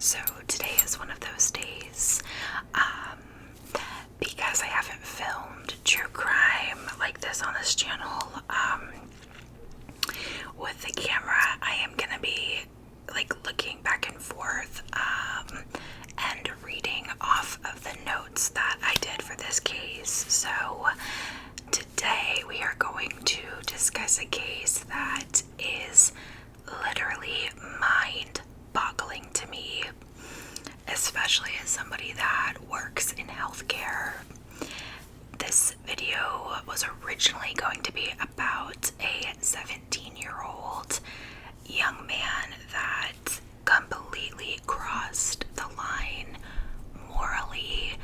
So today is one of those days, because I haven't filmed true crime like this on this channel, with the camera. I am gonna be like looking back and forth, and reading off of the notes that I did for this case. So today we are going to discuss a case that is literally mind-boggling to me, especially as somebody that works in healthcare. This video was originally going to be about a 17-year-old young man that completely crossed the line morally,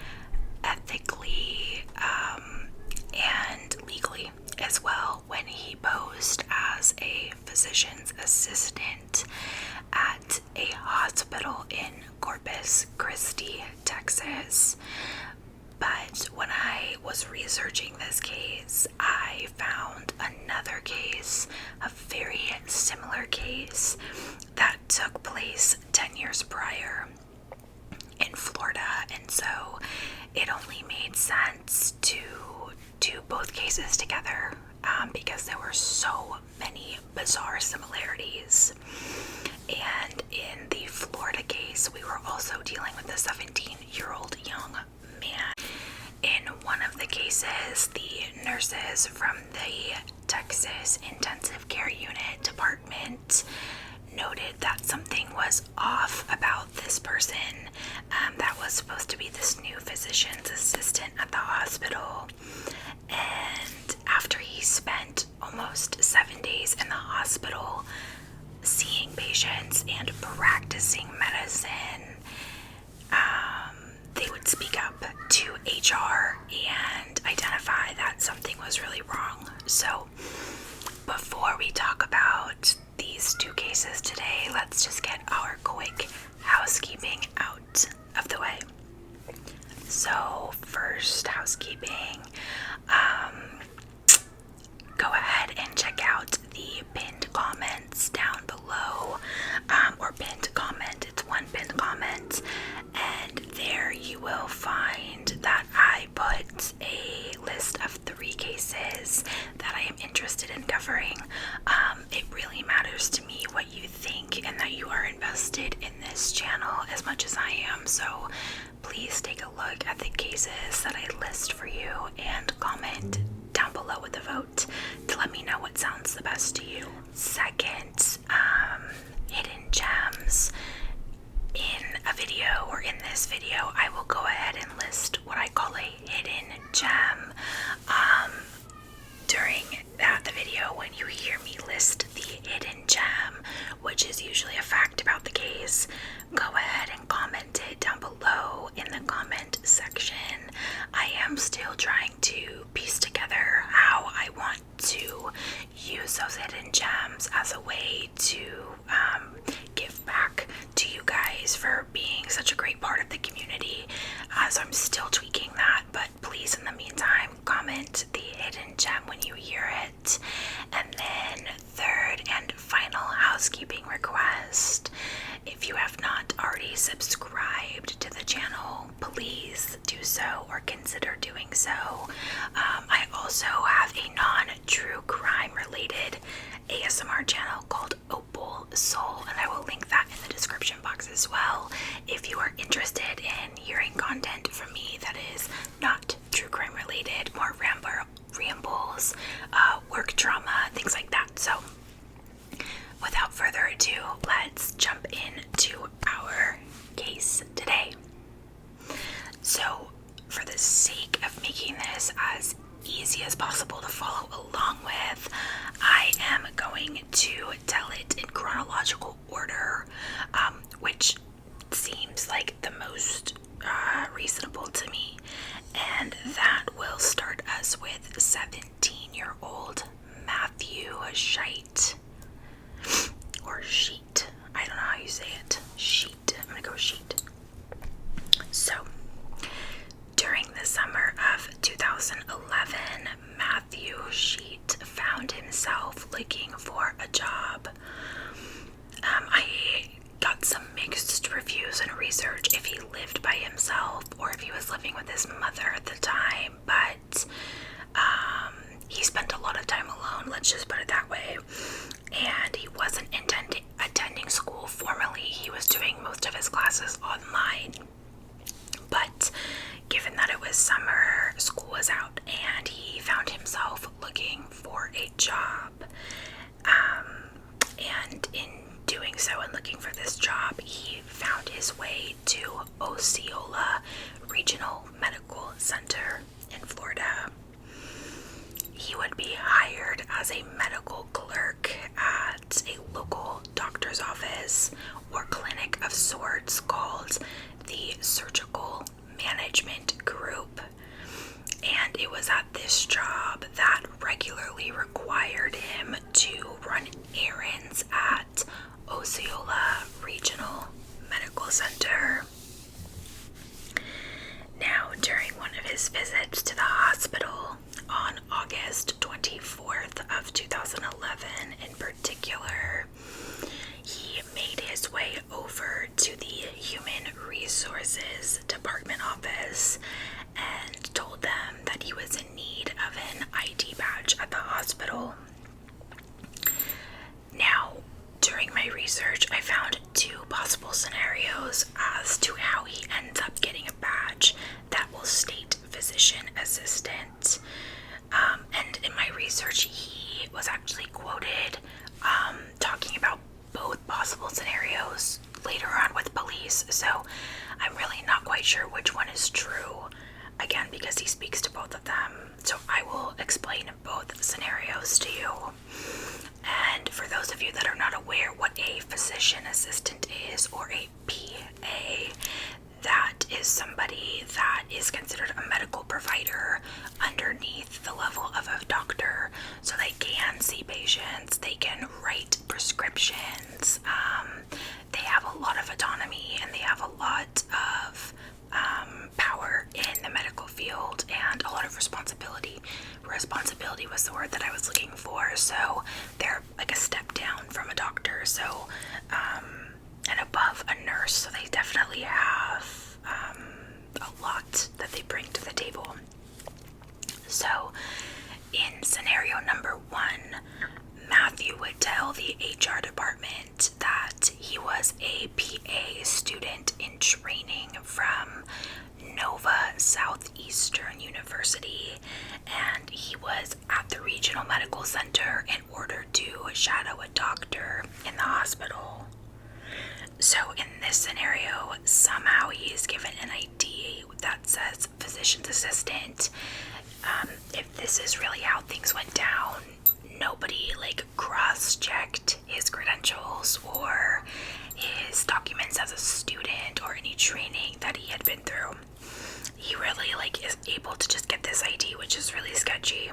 ethically, and legally as well when he posed as a physician's assistant at a hospital in Corpus Christi, Texas. But when I was researching this case, I found another case, a very similar case that took place 10 years prior in Florida, and so it only made sense to do both cases together, because there were so many bizarre similarities. And in the Florida case, we were also dealing with a 17-year-old young man. In one of the cases, the nurses from the Texas Intensive Care Unit department noted that something was off about this person that was supposed to be this new physician's assistant at the hospital. And after he spent almost 7 days in the hospital seeing patients and practicing medicine, they would speak up to HR and identify that something was really wrong. So before we talk about these two cases today, let's just get our quick housekeeping out of the way. So first, housekeeping, go ahead and check out the pinned comments down below, or pinned comment. It's one pinned comment, and there you will find that I put a list of 3 cases that I am interested in covering. It really matters to me what you think and that you are invested in this channel as much as I am, so please take a look at the cases that I list for you and comment down below with a vote to let me know what sounds the best to you. Second, hidden gems. In a video, or in this video, I will go ahead and list what I call a hidden gem. During the video, when you hear me list the hidden gem, which is usually a fact about the case, go ahead and comment it down below in the comment section. I am still trying to piece together how I want to use those hidden gems as a way to give back to you guys for being such a great part of the community. So I'm still tweaking that, but please, in the meantime, comment the hidden gem when you hear it. And then third and final housekeeping request: if you have not already subscribed to the channel, please do so or consider doing so. I also have a non-true crime related ASMR channel called Opal Soul, and I will link that in the description box as well if you are interested in hearing content from me that is not true crime related, more rambles, work drama, things like that. So without further ado, let's jump into our case today. So for the sake of making this as easy as possible to follow along with, I am going to tell it in chronological order, which seems like the most reasonable to me, and that will start us with 17-year-old Matthew Sheet, or Sheet. I don't know how you say it. Sheet. I'm gonna go Sheet. So, during the summer of 2011, Matthew Sheet found himself looking for a job. I got some mixed reviews and research if he lived by himself or if he was living with his mother at the time, but he spent a lot of time alone, let's just put it that way. And he wasn't attending school formally. He was doing most of his classes online. But given that it was summer, school was out, and he found himself looking for a job. And in doing so and looking for this job, he found his way to Osceola Regional Medical Center in Florida. He would be hired as a medical clerk at a local doctor's office or clinic of sorts called the Surgical Management Group. And it was at this job that regularly required him to run errands at Osceola Regional Medical Center. Now, during one of his visits to the hospital on August 24th of 2011 in particular, he made his way over to the Human Resources Department office and told them that he was in need of an ID badge at the hospital. Now, during my research, I found two possible scenarios as to how he ends up getting a badge that will state physician assistant. And in my research, he was actually quoted talking about both possible scenarios later on with police, so I'm really not quite sure which one is true, again, because he speaks to both of them. So I will explain both scenarios to you. And for those of you that are not aware what a physician assistant is, or a PA, that is somebody that is considered a medical provider underneath the level of a doctor. So they can see patients, they can write prescriptions, they have a lot of autonomy, and they have a lot of power in the medical field and a lot of responsibility. Responsibility was the word that I was looking for. So they're like a step down from a doctor, so and above a nurse, so they definitely have a lot that they bring to the table. So in scenario number one, Matthew would tell the HR department that he was a PA student in training from Nova Southeastern University, and he was at the regional medical center in order to shadow a doctor in the hospital. So in this scenario, somehow he is given an ID that says physician's assistant. If this is really how things went down, nobody cross-checked his credentials or his documents as a student or any training that he had been through. He really is able to just get this ID, which is really sketchy.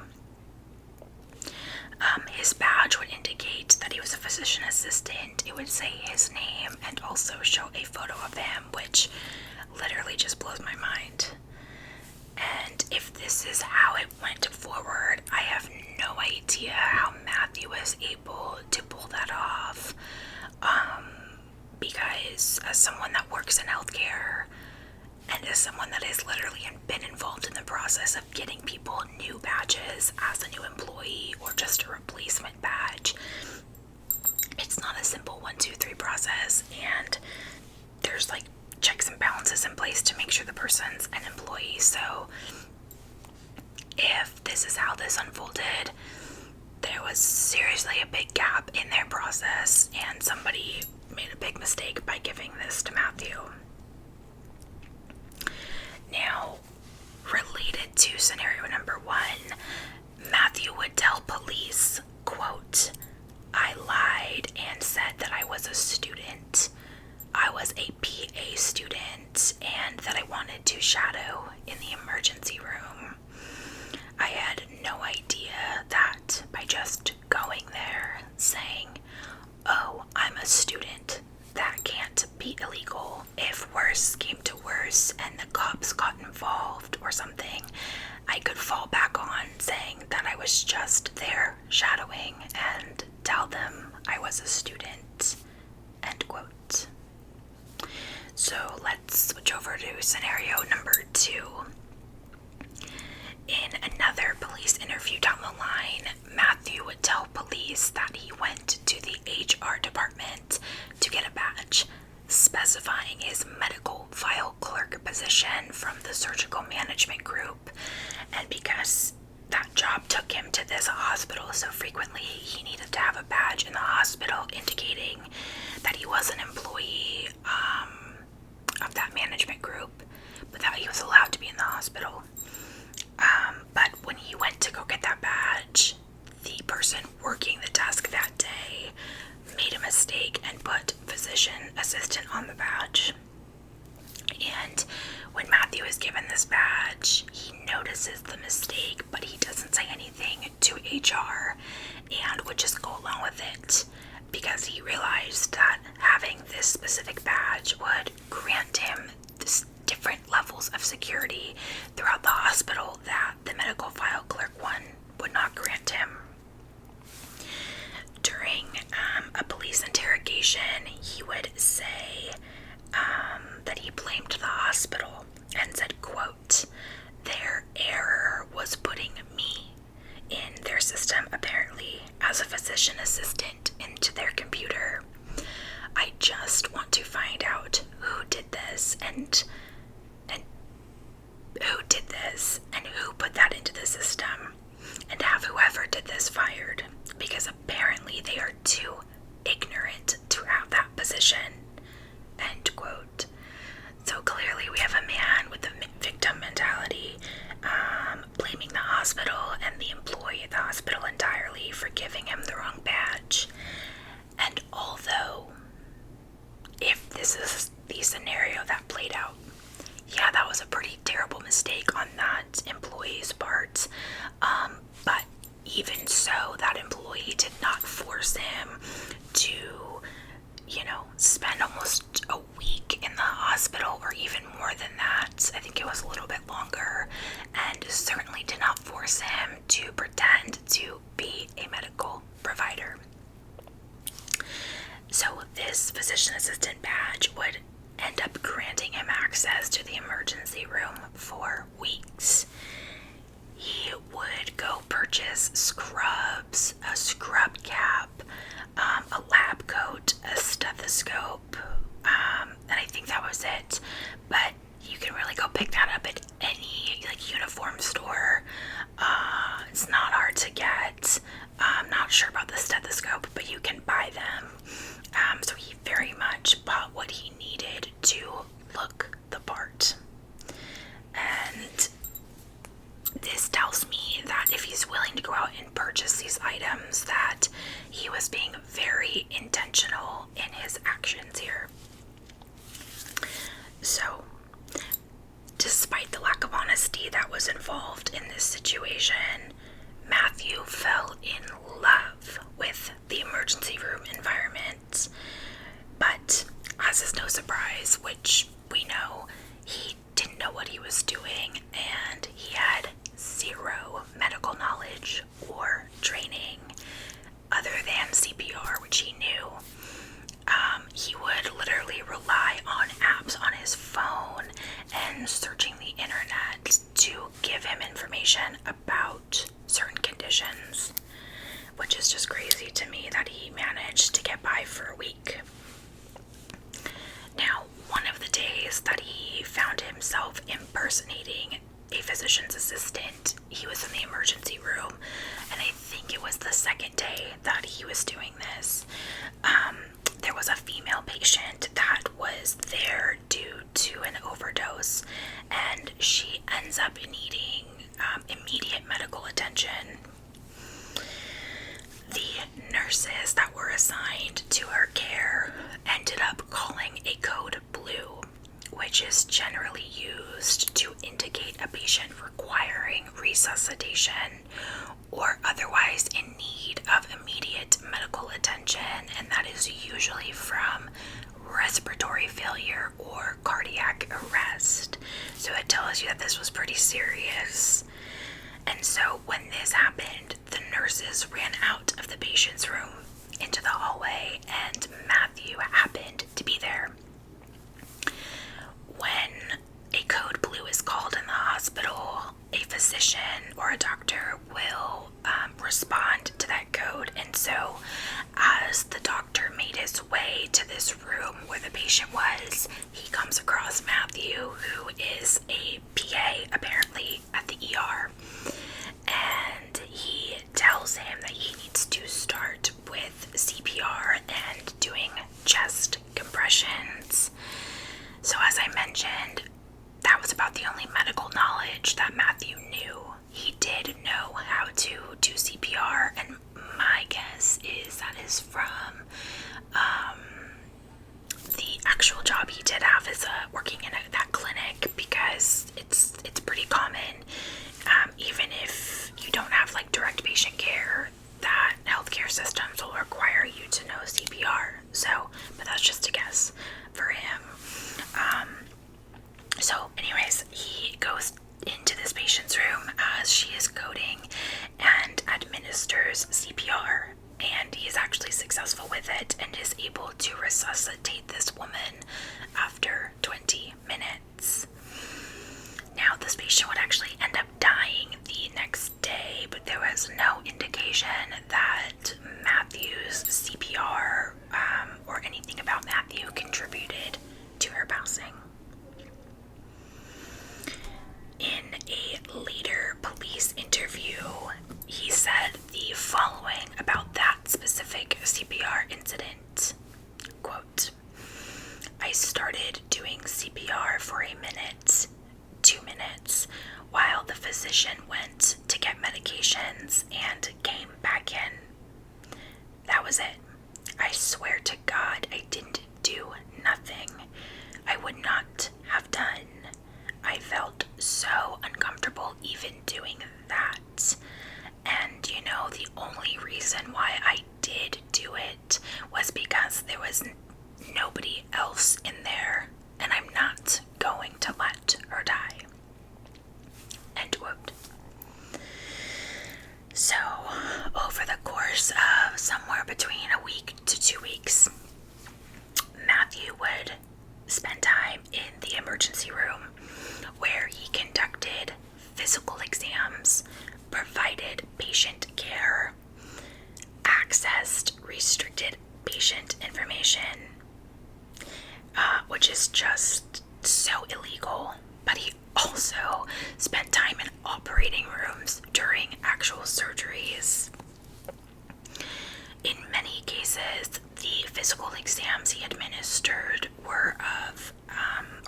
His badge would indicate that he was a physician assistant. It would say his name and also show a photo of him, which literally just blows my mind. And if this is how it went forward, I have no idea how Matthew was able to pull that off. Because as someone that works in healthcare, and as someone that has literally been involved in the process of getting people new badges as a new employee or just a replacement badge, it's not a simple 1, 2, 3 process, and there's checks and balances in place to make sure the person's an employee. So if this is how this unfolded, there was seriously a big gap in their process, and somebody made a big mistake by giving this to Matthew. Now, related to scenario number one, Matthew would tell police, quote, "I lied and said that I was a student. I was a PA student and that I wanted to shadow in the emergency room. I had no idea that by just going there, saying, 'Oh, I'm a student,' that can't be illegal. If worse came to worse and the cops got involved or something, I could fall back on saying that I was just there shadowing and tell them I was a student." End quote. So let's switch over to scenario number 2. In another police interview down the line, Matthew would tell police that he went to the HR department to get a badge, specifying his medical file clerk position from the surgical management group. And because that job took him to this hospital so frequently, he needed to have a badge in the hospital indicating that he was an employee of that management group, but that he was allowed to be in the hospital. But when he went to go get that badge, the person working the desk that day made a mistake and put physician assistant on the badge. And when Matthew is given this badge, he notices the mistake, but he doesn't say anything to HR and would just go along with it because he realized that having this specific badge would grant him different levels of security throughout the hospital that the medical file clerk one would not grant him. During a police interrogation, he would say that he blamed the hospital and said, quote, "Their error was putting me in their system, apparently, as a physician assistant into their computer. I just want to find out who did this and who put that into the system, and have whoever did this fired, because apparently they are too ignorant to have that position." End quote. So clearly we have a man with the victim mentality, blaming the hospital and the employee at the hospital entirely for giving him the wrong badge. And although, if this is the scenario that played out, yeah, that was a pretty terrible mistake on that employee's part. But even so, that employee did not force him to, spend almost a week in the hospital, or even more than that. I think it was a little bit longer, and certainly did not force him to pretend to be a medical provider. So this physician assistant badge would end up granting him access to the emergency room for weeks. He would go purchase scrubs, a scrub cap, a lab coat, a stethoscope, and I think that was it. But you can really go pick that up at any uniform store. It's not hard to get. I'm not sure about the stethoscope, but you can buy them. So he very much bought what he needed to look the part. And this tells me that if he's willing to go out and purchase these items, that he was being very intentional in his actions here. So, despite the lack of honesty that was involved in this situation, Matthew fell in love with the emergency room environment. But, as is no surprise, which we know, he didn't know what he was doing, and he had zero medical knowledge or training other than CPR, which he knew. He would literally rely on apps on his phone and searching the internet to give him information about certain conditions, which is just crazy to me that he managed to get by for a week. Now, one of the days that he found himself impersonating a physician's assistant, he was in the emergency room, and I think it was the second day that he was doing this. There was a female patient that was there due to an overdose, and she ends up needing immediate medical attention. The nurses that were assigned to her care ended up calling a code blue, which is generally used to indicate a patient requiring resuscitation or otherwise in need of immediate medical attention, and that is usually from respiratory failure or cardiac arrest. So it tells you that this was pretty serious. And so when this happened, the nurses ran out of the patient's room into the hallway, and Matthew happened to be there. When divulged that Matthew knew. He did know how to do CPR, and my guess is that is from the actual job he did have as working in that clinic, because it's pretty common, even if you don't have like direct patient care, that healthcare systems will require you to know CPR. So, but that's just a guess for him. So anyways, he goes into this patient's room as she is coding and administers CPR, and he is actually successful with it and is able to resuscitate this woman after 20 minutes. Now, this patient would actually end up dying the next day, but there was no indication that Matthew's CPR or anything about Matthew contributed to her passing. In a later police interview, he said the following about that specific CPR incident. Quote, "I started doing CPR for a minute, 2 minutes, while the physician went to get medications and came back in. That was it. I swear to God, I didn't do nothing. I would not have done. I felt so uncomfortable even doing that. And you know, the only reason why I did do it was because there was nobody else in there, and I'm not going to let her die." End quote. So, over the course of somewhere between a week to 2 weeks, Matthew would spend time in the emergency room where he conducted physical exams, provided patient care, accessed restricted patient information, which is just so illegal. But he also spent time in operating rooms during actual surgeries. In many cases, the physical exams he administered were of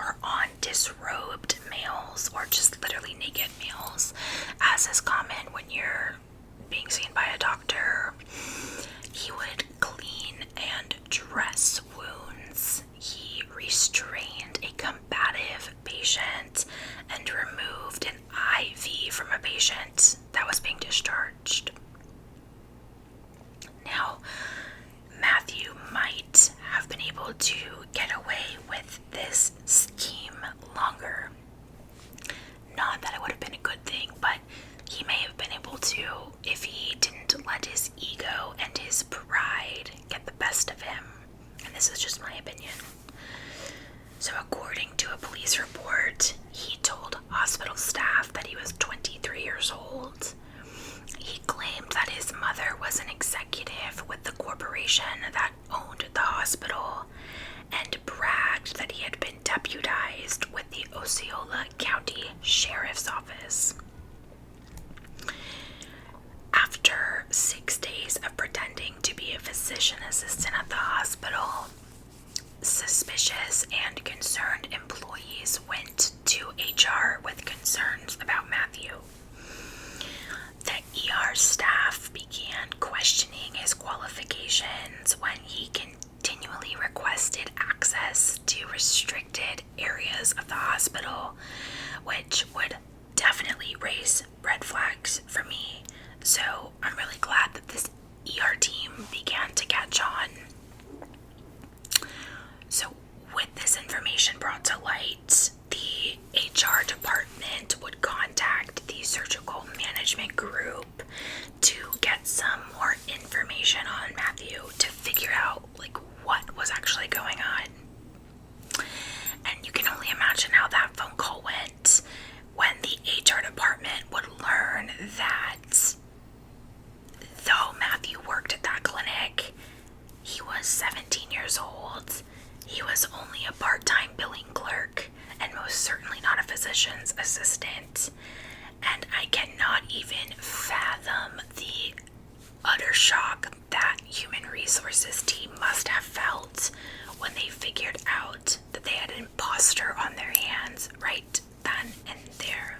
or on disrobed males, or just literally naked males, as is common when you're being seen by a doctor. He would clean and dress wounds. He restrained a combative patient and removed an IV from a patient that was being discharged. Now, Matthew might have been able to get away with this scheme longer. Not that it would have been a good thing, but he may have been able to if he didn't let his ego and his pride get the best of him. And this is just my opinion. So according to a police report, he told hospital staff that he was 23 years old. He claimed that his mother was an executive with the corporation that owned the hospital, and bragged that he had been deputized with the Osceola County Sheriff's Office. After 6 days of pretending to be a physician assistant at the hospital, suspicious and concerned employees went to HR with concerns about Matthew. The ER staff began questioning his qualifications when he continually requested access to restricted areas of the hospital, which would definitely raise red flags for me. So I'm really glad that this ER team began to catch on. So with this information brought to light, the HR department would contact the surgical management group to get some more information on Matthew, to figure out what was actually going on. And you can only imagine how that phone call went when the HR department would learn that though Matthew worked at that clinic, he was 17 years old. He was only a part-time billing clerk, and most certainly not a physician's assistant. And I cannot even fathom the utter shock that human resources team must have felt when they figured out that they had an imposter on their hands right then and there.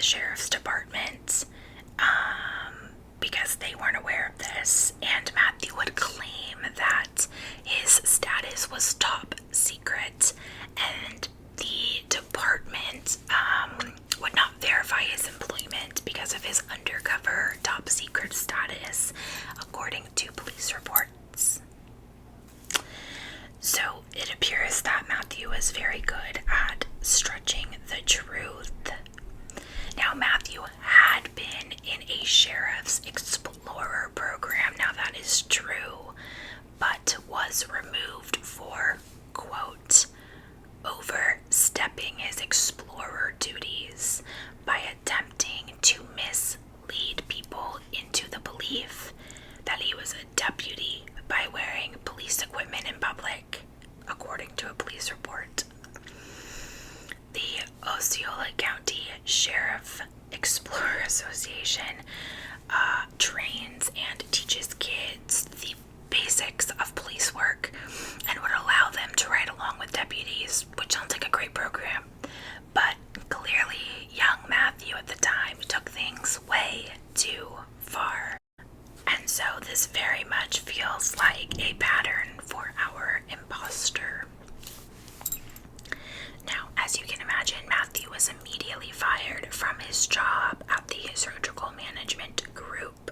sheriff's department because they weren't aware of this, and Matthew would claim that his status was top secret, and the department would not verify his employment because of his undercover top secret status, according to police reports. So it appears that Matthew was very good at stretching the truth. Now, Matthew had been in a sheriff's explorer program, now that is true, but was removed for, quote, overstepping his explorer duties by attempting to mislead people into the belief that he was a deputy by wearing police equipment in public, according to a police report. The Osceola County Sheriff Explorer Association trains and teaches kids the basics of police work and would allow them to ride along with deputies, which sounds like a great program. But clearly, young Matthew at the time took things way too far. And so this very much feels like a pattern for our imposter. Now, as you can imagine, Matthew was immediately fired from his job at the surgical management group.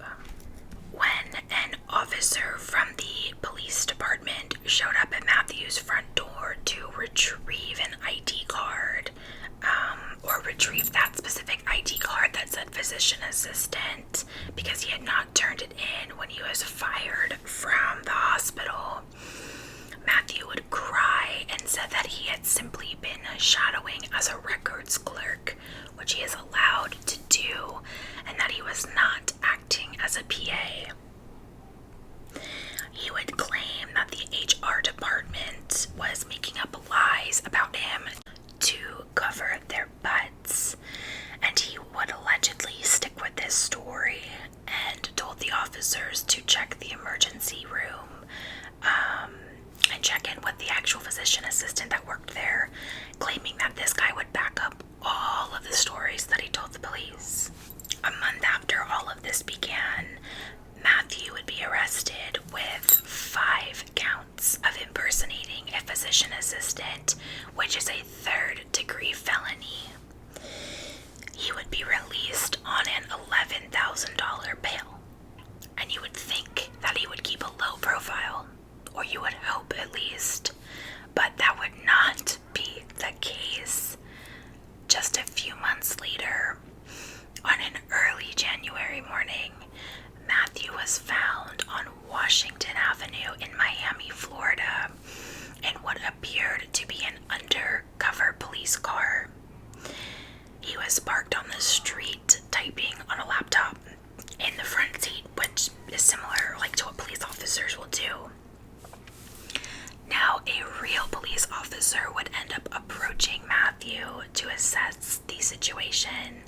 When an officer from the police department showed up at Matthew's front door to retrieve an ID card, or retrieve that specific ID card that said physician assistant, because he had not turned it in when he was fired from the hospital, Matthew would cry and said that he had simply been shadowing as a records clerk, which he is allowed to do, and that he was not acting as a PA. He would claim that the HR department was making up lies about him to cover their butts, and he would allegedly stick with this story and told the officers to check the emergency room and check in with the actual physician assistant that worked there, claiming that this guy would back up all of the stories that he told the police. A month after all of this began, Matthew would be arrested with 5 counts of impersonating a physician assistant, which is a third-degree felony. He would be released on an $11,000 bail, and you would think that he would keep a low profile, or you would hope at least, but that would not be the case. Just a few months later, on an early January morning, Matthew was found on Washington Avenue in Miami, Florida, in what appeared to be an undercover police car. He was parked on the street, typing on a laptop in the front seat, which is similar to what police officers will do. Now, a real police officer would end up approaching Matthew to assess the situation,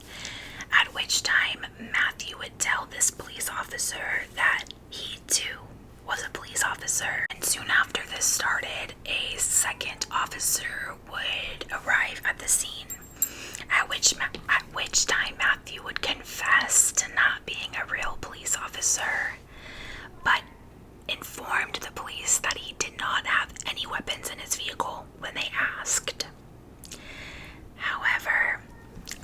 at which time Matthew would tell this police officer that he too was a police officer. And soon after this started, a second officer would arrive at the scene, at which time Matthew would confess to not being a real police officer, but informed the police that he did not have any weapons in his vehicle when they asked. However,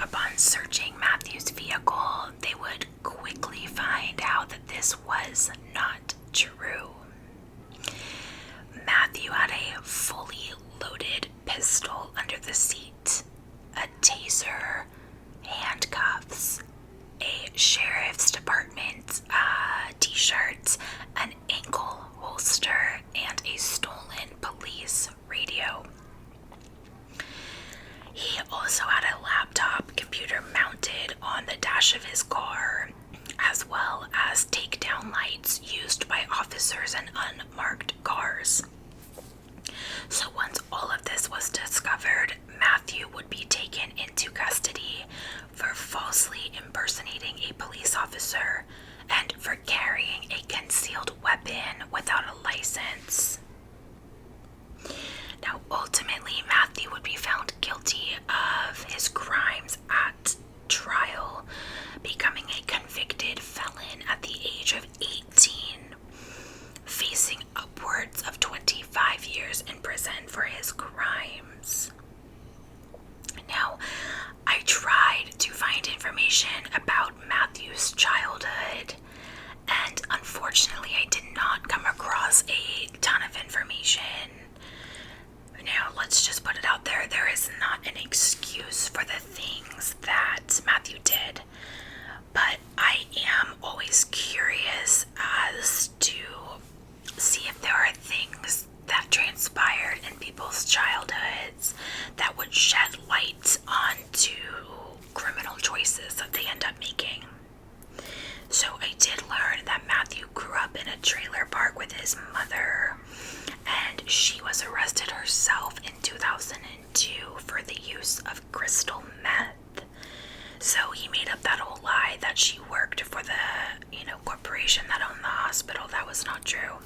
upon searching Matthew's vehicle, they would quickly find out that this was not true. Matthew had a fully loaded pistol under the seat, a taser, handcuffs, a sheriff's department t-shirt, an ankle holster, and a stolen police radio. He also had a laptop computer mounted on the dash of his car, as well as takedown lights used by officers in unmarked cars. So once all of this was discovered, Matthew information about Matthew's childhood, and unfortunately I did not come across a ton of information. Now, let's just put it out there, there is not an excuse for the things that Matthew did, but I am always curious as to see if there are things that transpired in people's childhoods that would shed light onto criminal choices that they end up making. So I did learn that Matthew grew up in a trailer park with his mother, and she was arrested herself in 2002 for the use of crystal meth. So he made up that whole lie that she worked for the, corporation that owned the hospital. That was not true.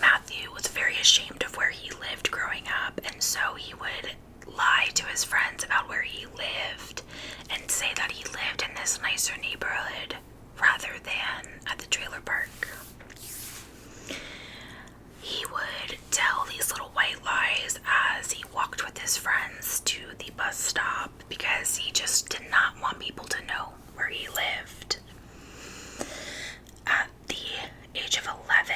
Matthew was very ashamed of where he lived growing up, and so he would lie to his friends about where he lived and say that he lived in this nicer neighborhood rather than at the trailer park. He would tell these little white lies as he walked with his friends to the bus stop because he just did not want people to know where he lived. At the age of 11,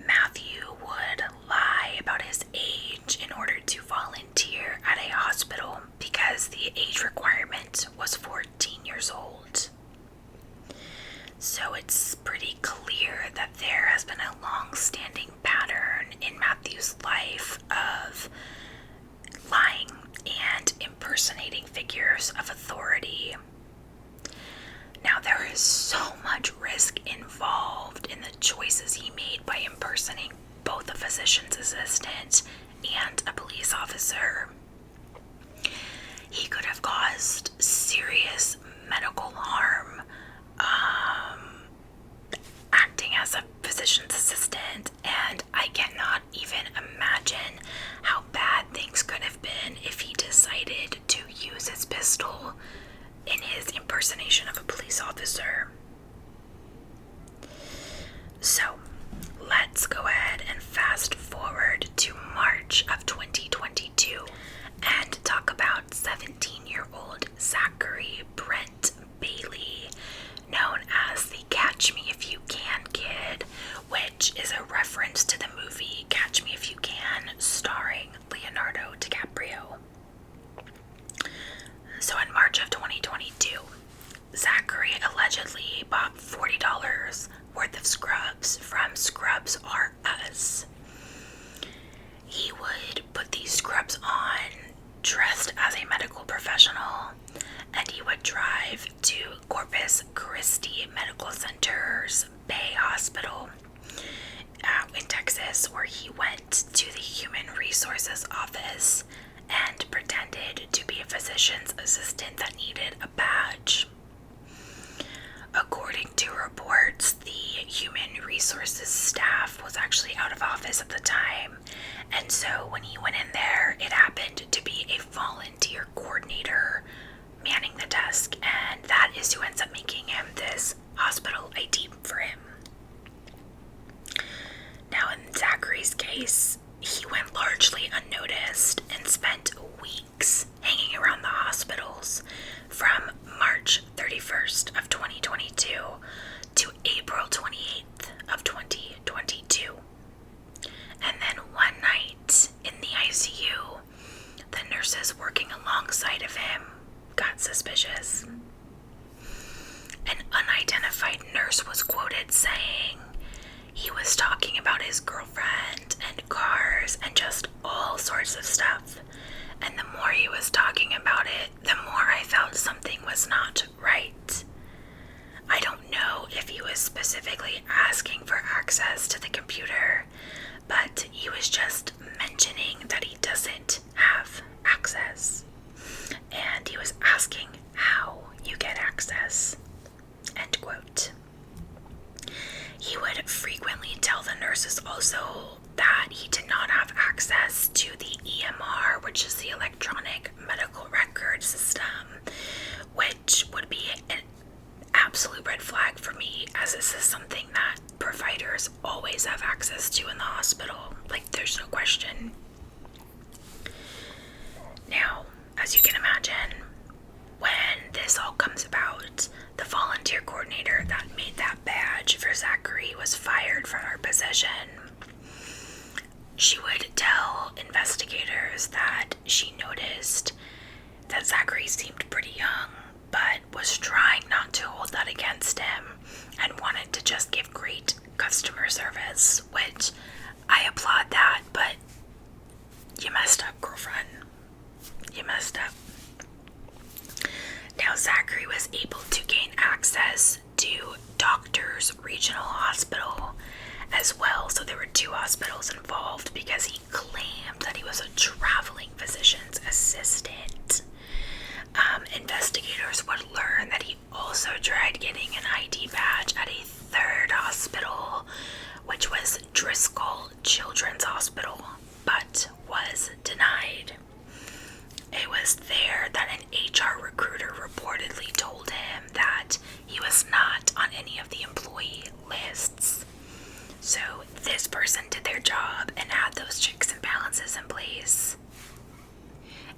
Matthew would lie about his age in order to volunteer at a hospital because the age requirement was 14 years old. So it's pretty clear that there has been a long-standing pattern in Matthew's life of lying and impersonating figures of authority. Now, there is so much risk involved in the choices he made by impersonating both a physician's assistant and a police officer. He could have caused serious medical harm, acting as a physician's assistant, and I cannot even imagine how bad things could have been if he decided to use his pistol in his impersonation of a police officer. So, let's go ahead and fast forward to March of 2022 and talk about 17-year-old Zachary Brent Bailey, known as the Catch Me If You Can kid, which is a reference to the movie Catch Me If You Can, starring Leonardo DiCaprio. So in March of 2022, Zachary allegedly bought $40 worth of scrubs from Scrubs R Us. He would put these scrubs on dressed as a medical professional, and he would drive to Corpus Christi Medical Center's Bay Hospital in Texas, where he went to the Human Resources office and pretended to be a physician's assistant that needed a badge. According to reports, the Human Resources staff was actually out of office at the time, and so when he went in there, it happened to be a volunteer coordinator manning the desk, and that is who ends up making him this hospital ID for him. Now, in Zachary's case, he went largely unnoticed and spent weeks hanging around the hospitals from March 31st of 2022 to April 28th of 2022. And then one night in the ICU, the nurses working alongside of him got suspicious. An unidentified nurse was quoted saying he was talking about his girlfriend and cars and just all sorts of stuff. And the more he was talking about it, the more I felt something was not right. I don't know if he was specifically asking for access to the computer, but he was just mentioning that he doesn't have access. And he was asking how you get access. End quote. He would frequently tell the nurses also that he did not have access to the EMR, which is the electronic medical record system, which would be an absolute red flag for me, as this is something that providers always have access to in the hospital. Like, there's no question. Now, was fired from her position. She would tell investigators that she noticed that Zachary seemed pretty young, but was trying not to hold that against him and wanted to just give great customer service, which I applaud that, but you messed up, girlfriend. You messed up. Now, Zachary was able to gain access to Doctors Regional Hospital as well, so there were 2 hospitals involved because he claimed that he was a traveling physician's assistant. Investigators would learn that he also tried getting an ID badge at a 3rd hospital, which was Driscoll Children's Hospital, but was denied. It was there that an HR recruiter reportedly told him that he was not on any of the employee lists. So this person did their job and had those checks and balances in place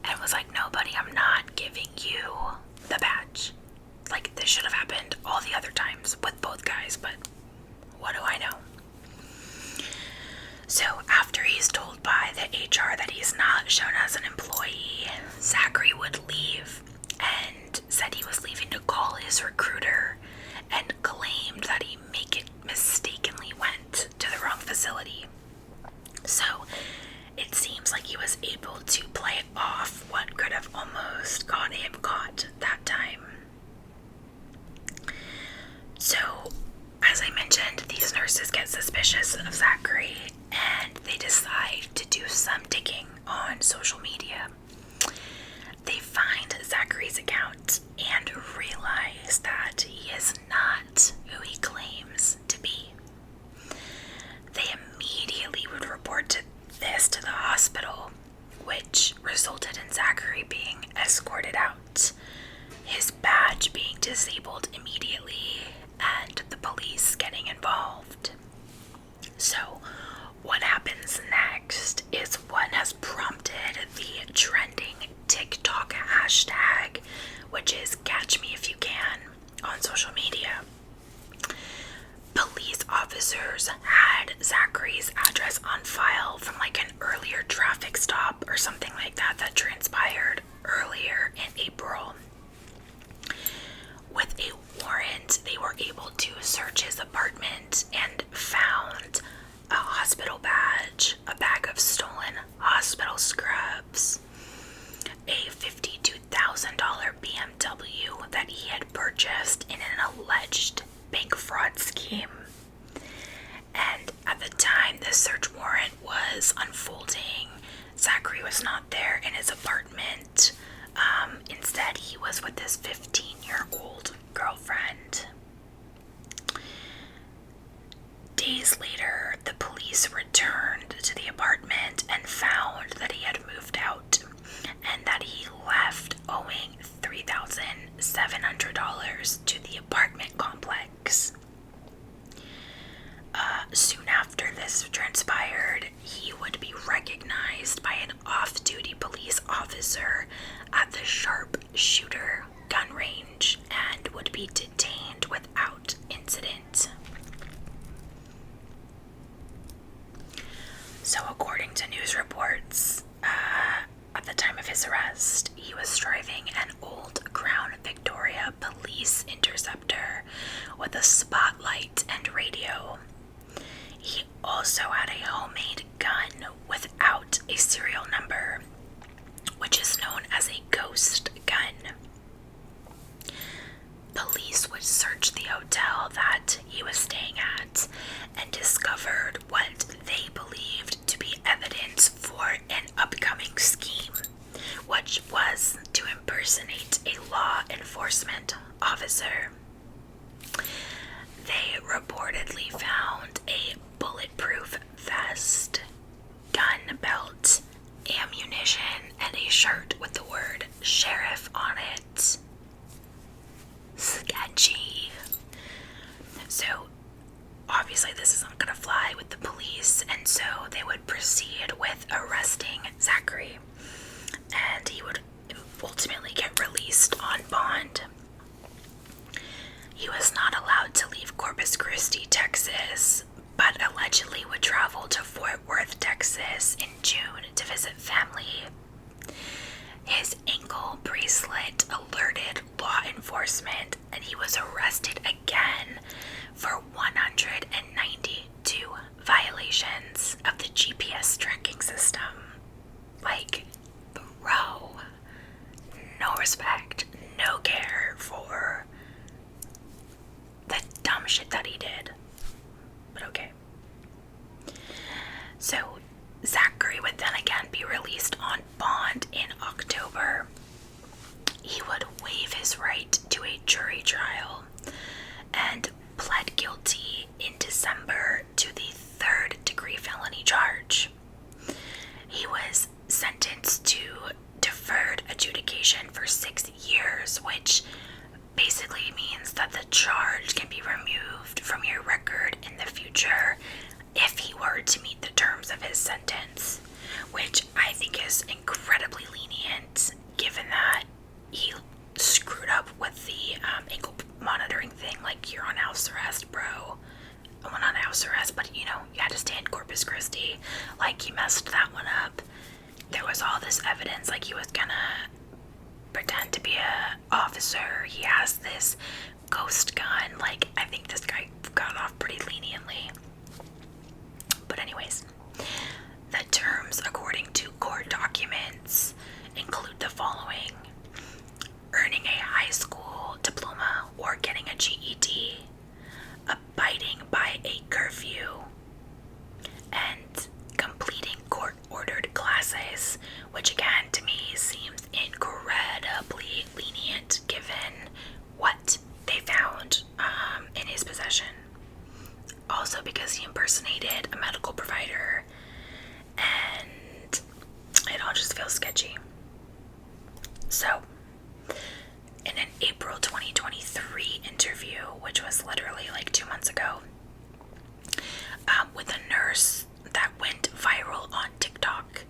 and was like, no, buddy, I'm not giving you the badge. Like, this should have happened all the other times with both guys, but what do I know? So after he's told by the HR that he's not shown as an employee, Zachary would leave and said he was leaving to call his recruiter and claimed that he mistakenly went to the wrong facility. So it seems like he was able to play off what could have almost got him caught that time. So, as I mentioned, these nurses get suspicious of Zachary and they decide to do some digging on social media. They find Zachary's account and realize that he is not who he claims to be. They immediately would report this to the hospital, which resulted in Zachary being escorted out, his badge being disabled immediately, and the police getting involved. So, what happens next is what has prompted the trending TikTok hashtag, which is Catch Me If You Can, on social media. Police officers had Zachary's address on file from like an earlier traffic stop or something like that transpired earlier in April. With a warrant, they were able to search his apartment and found a hospital badge, a bag of stolen hospital scrubs, a $52,000 BMW that he had purchased in an alleged bank fraud scheme. And at the time the search warrant was unfolding, Zachary was not there in his apartment. Instead, he was with his 15-year-old girlfriend. Days later, the police returned to the apartment and found that he had moved out and that he left owing $3,700 to the apartment complex. Soon after this transpired, he would be recognized by an off-duty police officer at the Sharpshooter gun range and would be detained without incident. So according to news reports, at the time of his arrest, he was driving an old Crown Victoria police interceptor with a spotlight and radio. He also had a homemade gun without a serial number, which is known as a ghost gun. Police would search the hotel that he was staying at and discovered what they believed to be evidence for an upcoming scheme, which was to impersonate a law enforcement officer. They reportedly found a bulletproof vest, gun belt, ammunition, and a shirt with the word sheriff on it. Sketchy. So, obviously this isn't gonna fly with the police, and so they would proceed with arresting Zachary, and he would ultimately get released on bond. He was not allowed to leave Corpus Christi, Texas, enforcement, and he was arrested again for 192 violations of the GPS tracking system. Like, bro, no respect, no care for the dumb shit that he did. But okay. So, Zachary would then again be released on bond in October. He would waive his right to a jury trial and pled guilty in December to the third-degree felony charge. He was sentenced to deferred adjudication for 6 years, which basically means that the charge can be removed from your record in the future if he were to meet the terms of his sentence, which I think is incredibly lenient given that he screwed up with the ankle monitoring thing. Like, you're on house arrest, bro. Well, not house arrest, but you had to stay in Corpus Christi. Like, he messed that one up. There was all this evidence, like he was gonna pretend to be a officer. He has this ghost gun. Like, I think this guy got off pretty leniently. But anyways, the terms according to court documents include the following: earning a high school diploma or getting a GED, abiding by a curfew, and completing court-ordered classes, which again to me seems incredibly lenient given what they found in his possession. Also because he impersonated a medical provider, and it all just feels sketchy. So, in an April 2023 interview, which was literally like 2 months ago, with a nurse that went viral on TikTok.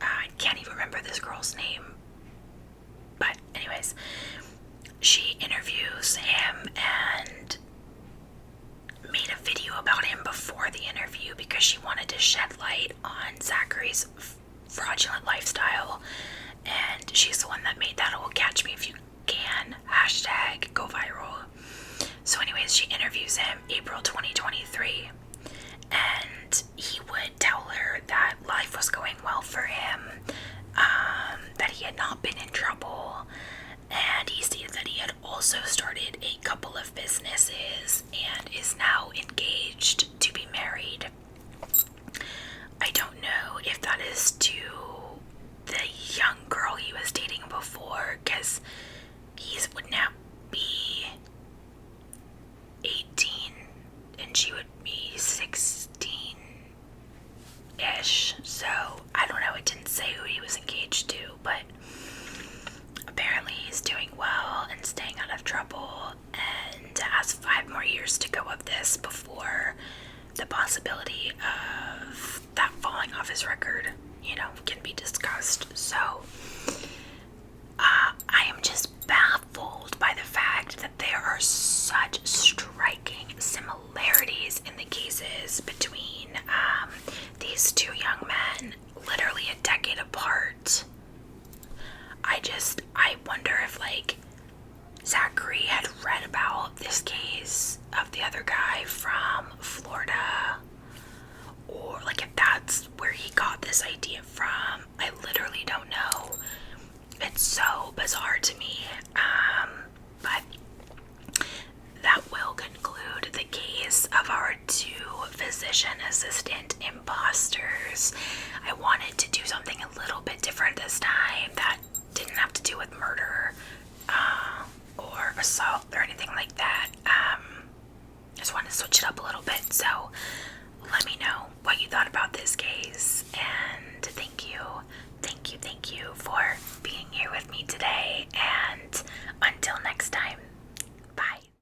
I can't even remember this girl's name. But anyways, she interviews him and made a video about him before the interview because she wanted to shed light on Zachary's fraudulent lifestyle. And she's the one that made that whole "catch me if you can" hashtag go viral. So anyways, she interviews him April 2023, and he would tell her that life was going well for him, that he had not been in trouble, and he stated that he had also started a couple of businesses and is now engaged to be married. I don't know if that is to the young girl he was dating before, because he would now be 18 and she would be 16-ish. So I don't know, it didn't say who he was engaged to, but apparently he's doing well and staying out of trouble and has 5 more years to go of this before the possibility of that falling off his record, can be discussed. So I am just baffled by the fact that there are such striking similarities in the cases between these two young men, literally a decade apart. I wonder if, like, Zachary had read about this case of the other guy from Florida, or like if that's where he got this idea from. I literally don't know. It's so bizarre to me. But that will conclude the case of our 2 physician assistant imposters. I wanted to do something a little bit different this time that didn't have to do with murder or assault or anything like that. I just wanted to switch it up a little bit. So